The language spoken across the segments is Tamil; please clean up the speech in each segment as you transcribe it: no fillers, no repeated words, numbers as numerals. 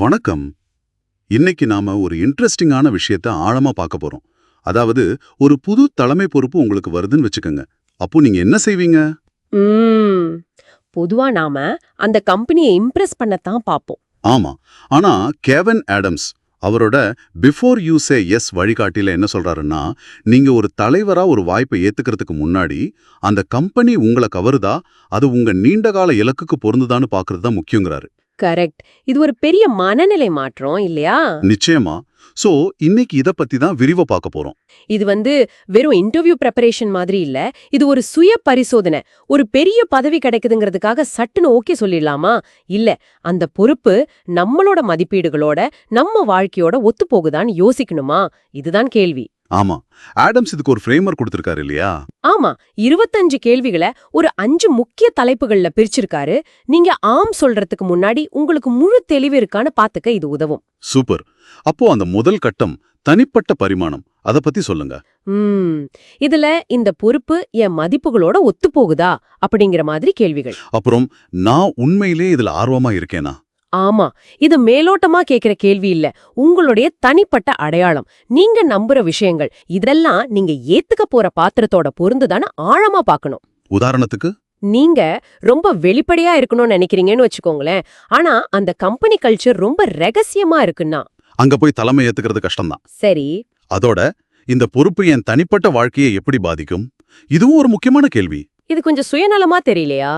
வணக்கம். இன்னைக்கு நாம ஒரு இன்ட்ரெஸ்டிங்கான விஷயத்த ஆழமா பார்க்க போறோம். அதாவது ஒரு புது தலைமை பொறுப்பு உங்களுக்கு வருதுன்னு வச்சுக்கோங்க. அப்போ நீங்க என்ன செய்வீங்க? ம் பொதுவா நாம அந்த கம்பெனியை இம்ப்ரெஸ் பண்ணத்தான் பாப்போம். ஆமா. ஆனா கெவின் ஆடம்ஸ் அவரோட பிஃபோர் யூ சே எஸ் வழிகாட்டில என்ன சொல்றாருன்னா, நீங்க ஒரு தலைவரா ஒரு வாய்ப்பை ஏத்துக்கிறதுக்கு முன்னாடி அந்த கம்பெனி உங்களை கவருதா, அது உங்க நீண்டகால இலக்குக்கு பொருந்துதான்னு பார்க்கறது தான் முக்கியங்கிறாரு. கரெக்ட். இது ஒரு பெரிய மனநிலை மாற்றம் இல்லையா? நிச்சயமா. சோ இன்னைக்கு இத பத்தி தான் விரிவா பார்க்க போறோம். இது வெறும் இன்டர்வியூ preparation மாதிரி இல்ல. இது ஒரு சுய பரிசோதனை. ஒரு பெரிய பதவி கிடைக்குதுங்கிறதுக்காக சட்டுன்னு ஓகே சொல்லிடலாமா? இல்ல. அந்த பொறுப்பு நம்மளோட மதிப்பீடுகளோட நம்ம வாழ்க்கையோட ஒத்து போகுதான்னு யோசிக்கணுமா? இதுதான் கேள்வி. ஆமா. ஆடம்ஸ் இதுக்கு ஒரு ஃப்ரேம்வொர்க் கொடுத்திருக்காரு இல்லையா? ஆமா, 25 கேள்விகளை ஒரு 5 முக்கிய தலைப்புகள்ல பிரிச்சிருக்காரு. நீங்க ஆம் சொல்றதுக்கு முன்னாடி உங்களுக்கு முழு தெளிவு இருக்கான்னு பாத்துக்க இது உதவும். சூப்பர். அப்போ அந்த முதல் கட்டம் தனிப்பட்ட பரிமாணம், அத பத்தி சொல்லுங்க. ம் இதுல இந்த பொறுப்பு என் மதிப்புகளோட ஒத்து போகுதா அப்படிங்கிற மாதிரி கேள்விகள். அப்புறம் நான் உண்மையிலே இதுல ஆர்வமா இருக்கேனா? ஆமா, இது மேலோட்டமா கேக்குற கேள்வி இல்ல. உங்களுடைய தனிப்பட்ட அடையாளம், நீங்க நம்புற விஷயங்கள், இதெல்லாம் நீங்க ஏத்துக்க போற பாத்திரத்தோட பொருந்துதான்னு ஆழமா பார்க்கணும். உதாரணத்துக்கு நீங்க ரொம்ப வெளிப்படையா இருக்கணும்னு நினைக்கிறீங்கன்னு வச்சுக்கோங்களேன். ஆனா அந்த கம்பெனி கல்ச்சர் ரொம்ப ரகசியமா இருக்குன்னா அங்க போய் தலைமை ஏத்துக்கிறது கஷ்டம்தான். சரி. அதோட இந்த பொறுப்பு என் தனிப்பட்ட வாழ்க்கையை எப்படி பாதிக்கும்? இதுவும் ஒரு முக்கியமான கேள்வி. இது கொஞ்சம் சுயநலமா தெரியலையா?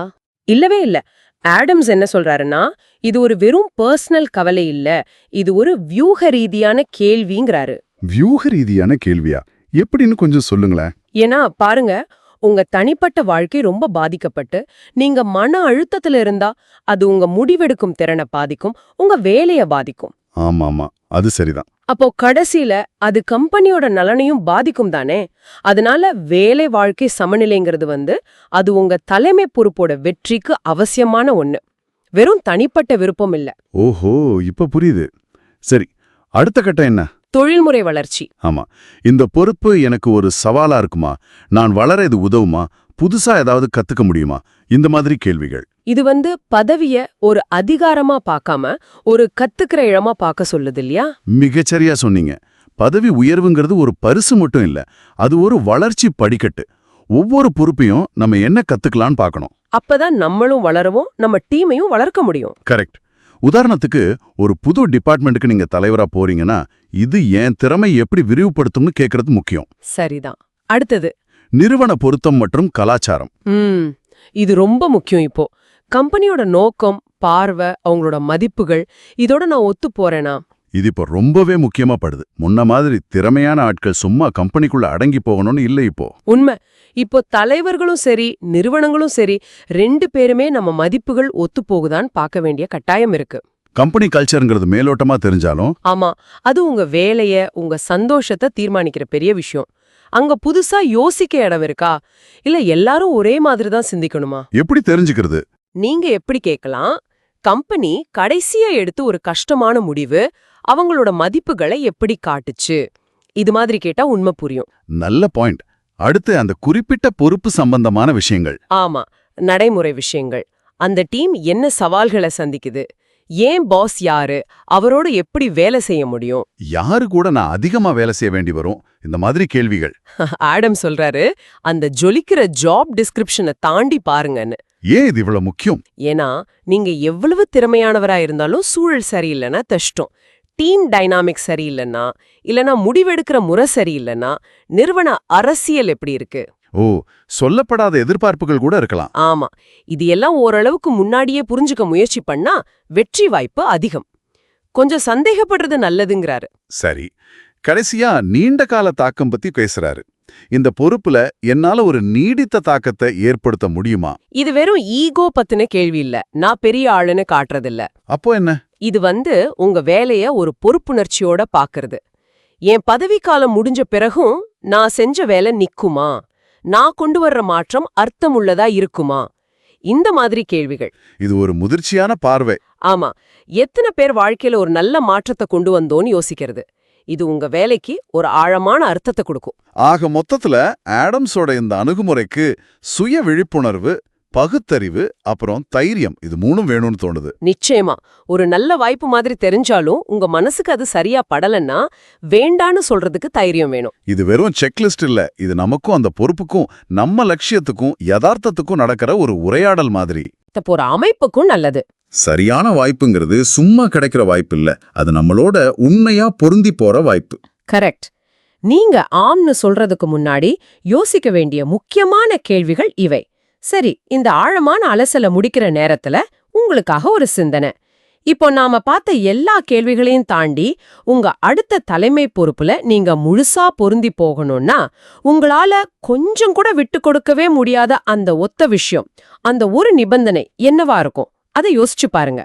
இல்லவே இல்ல. ஆடம்ஸ் என்ன சொல்றாருன்னா, இது ஒரு வெறும் பர்சனல் கவலை இல்ல, இது ஒரு வியூக ரீதியான கேள்விங்கிறாரு. வியூக ரீதியான கேள்வியா? எப்படின்னு கொஞ்சம் சொல்லுங்களேன். ஏன்னா பாருங்க, உங்க தனிப்பட்ட வாழ்க்கை ரொம்ப பாதிக்கப்பட்டு நீங்க மன அழுத்தத்துல இருந்தா அது உங்க முடிவெடுக்கும் திறனை பாதிக்கும், உங்க வேலைய பாதிக்கும். ஆமாமா, அது சரிதான். அப்போ கடைசியில அது கம்பெனியோட நலனையும் பாதிக்கும் தானே. அதனால வேலை வாழ்க்கை சமநிலைங்கிறது அது உங்க தலைமை பொறுப்போட வெற்றிக்கு அவசியமான ஒண்ணு, வெறும் தனிப்பட்ட விருப்பம் இல்ல. ஓஹோ, இப்ப புரியுது. சரி, அடுத்த கட்டம் என்ன? தொழில்முறை வளர்ச்சி. ஆமா, இந்த பொறுப்பு எனக்கு ஒரு சவாலா இருக்குமா? நான் வளர இது உதவுமா? புதுசா ஏதாவது கத்துக்க முடியுமா? இந்த மாதிரி கேள்விகள். இது பதவிய ஒரு அதிகாரமா பார்க்காம ஒரு கத்துக்கிற இடமா பார்க்க சொல்லுது இல்லையா? மிகச்சரியா சொன்னீங்க. பதவி உயர்வுங்கிறது ஒரு பரிசு மட்டும் இல்ல, அது ஒரு வளர்ச்சி படிக்கட்டு. ஒவ்வொரு பொறுப்பையும் நம்ம என்ன கத்துக்கலான்னு பார்க்கணும். அப்பதான் நம்மளும் வளரவும் நம்ம டீமையும் வளர்க்க முடியும். கரெக்ட். உதாரணத்துக்கு, ஒரு புது டிபார்ட்மெண்ட்டுக்கு நீங்க தலைவரா போறீங்கன்னா, இது என் திறமை எப்படி விரிவுபடுத்தும்னு கேட்கறது முக்கியம். சரிதான். அடுத்தது நிறுவன பொருத்தம் மற்றும் கலாச்சாரம். இது ரொம்ப முக்கியம். இப்போ கம்பெனியோட நோக்கம், பார்வை, அவங்களோட மதிப்புகள், இதோட நான் ஒத்து போறேனா? இது இப்போ ரொம்பவே முக்கியமா படுது. முன்ன மாதிரி திறமையான ஆட்கள் சும்மா கம்பெனிக்குள்ள அடங்கி போகணும்னு இல்லை இப்போ. உண்மை. இப்போ தலைவர்களும் சரி, நிறுவனங்களும் சரி, 2 பேருமே நம்ம மதிப்புகள் ஒத்து போகுதான்னு பார்க்க வேண்டிய கட்டாயம் இருக்கு. கம்பெனி கல்ச்சர்ங்கிறது மேலோட்டமா தெரிஞ்சாலும், ஆமா, அது உங்க வேலைய, உங்க சந்தோஷத்தை தீர்மானிக்கிற பெரிய விஷயம். அங்க புதுசா யோசிக்க இடம் இருக்கா, இல்ல எல்லாரும் ஒரே மாதிரி தான் சிந்திக்கணுமா? எப்படி தெரிஞ்சுக்கிறது? நீங்க எப்படி கேட்கலாம், கம்பெனி கடைசியா எடுத்து ஒரு கஷ்டமான முடிவு அவங்களோட மதிப்புகளை எப்படி காட்டுச்சு, இது மாதிரி கேட்டா உண்மை புரியும். நல்ல பாயிண்ட். அடுத்து அந்த குறிப்பிட்ட பொறுப்பு சம்பந்தமான விஷயங்கள். ஆமா, நடைமுறை விஷயங்கள். அந்த டீம் என்ன சவால்களை சந்திக்குது, ஏன் பாஸ் யாரு, அவரோட எப்படி வேலை செய்ய முடியும், யாரு கூட நான் அதிகமா வேலை செய்ய வேண்டி வரும், இந்த மாதிரி கேள்விகள். ஆடம் சொல்றாரு, அந்த ஜொலிக்கிற ஜாப் டிஸ்கிரிப்ஷனை தாண்டி பாருங்கன்னு. ஏன் இது இவ்வளவு முக்கியம்? ஏன்னா நீங்க எவ்வளவு திறமையானவரா இருந்தாலும் சூழல் சரியில்லைன்னா கஷ்டம். டீம் டைனாமிக் சரியில்லைன்னா, இல்லனா முடிவெடுக்கிற முறை சரியில்லைன்னா, நிறுவன அரசியல் எப்படி இருக்கு? ஓ, சொல்லப்படாத எதிர்பார்ப்புகள் கூட இருக்கலாம். ஆமா, இது எல்லாம் ஓரளவுக்கு முன்னாடியே புரிஞ்சுக்க முயற்சி பண்ணா வெற்றி வாய்ப்பு அதிகம். கொஞ்சம் சந்தேகப்படுறது நல்லதுங்கிறாரு. சரி, கடைசியா நீண்ட கால தாக்கம் பத்தி பேசுறாரு. இந்த பொறுப்புல என்னால ஒரு நீடித்த தாக்கத்தை ஏற்படுத்த முடியுமா? இது வெறும் ஈகோ பத்தின கேள்வி இல்ல, நான் பெரிய ஆளுன்னு காட்டுறதில்ல. அப்போ என்ன? இது உங்க வேலைய ஒரு பொறுப்புணர்ச்சியோட பாக்குறது. என் பதவி காலம் முடிஞ்ச பிறகும் நான் செஞ்ச வேலை நிக்குமா, நான் கொண்டு வர்ற மாற்றம் அர்த்தமுள்ளதா இருக்குமா, இந்த மாதிரி கேள்விகள். இது ஒரு முதிர்ச்சியான பார்வை. ஆமா, எத்தனை பேர் வாழ்க்கையில ஒரு நல்ல மாற்றத்தை கொண்டு வந்தோன்னு யோசிக்கிறது. இது உங்க வேலைக்கு ஒரு ஆழமான அர்த்தத்தை கொடுக்கும். ஆக மொத்தத்துல ஆடம்ஸோட இந்த அணுகுமுறைக்கு சுய விழிப்புணர்வு, பகுத்தறிவு அப்புறம் தைரியம் இது மூணும் வேணும்னு தோணுது. நிச்சயமா. ஒரு நல்ல வாய்ப்பு மாதிரி தெரிஞ்சாலும் உங்க மனசுக்கு அது சரியா படலன்னா வேண்டான்னு சொல்றதுக்கு தைரியம் வேணும். இது வெறும் செக்லிஸ்ட் இல்ல, இது நமக்கும் அந்த பொறுப்புக்கும் நம்ம லட்சியத்துக்கும் யதார்த்தத்துக்கும் நடக்கிற ஒரு உரையாடல் மாதிரி. இப்போ ஒரு அமைப்புக்கும் நல்லது. சரியான வாய்ப்புங்கிறது சும்மா கிடைக்கிற வாய்ப்பு இல்ல, அது நம்மளோட உண்மையா பொருந்தி போற வாய்ப்பு. கரெக்ட். நீங்க ஆம்னு சொல்றதுக்கு முன்னாடி யோசிக்க வேண்டிய முக்கியமான கேள்விகள் இவை. சரி, இந்த ஆழமான அலசல முடிக்கிற நேரத்துல உங்களுக்காக ஒரு சிந்தனை. இப்போ நாம பார்த்த எல்லா கேள்விகளையும் தாண்டி உங்க அடுத்த தலைமை பொறுப்புல நீங்க முழுசா பொருந்தி போகணும்னா உங்களால கொஞ்சம் கூட விட்டு கொடுக்கவே முடியாத அந்த ஒத்த விஷயம், அந்த ஒரு நிபந்தனை என்னவா இருக்கும்? அதை யோசிச்சு பாருங்க.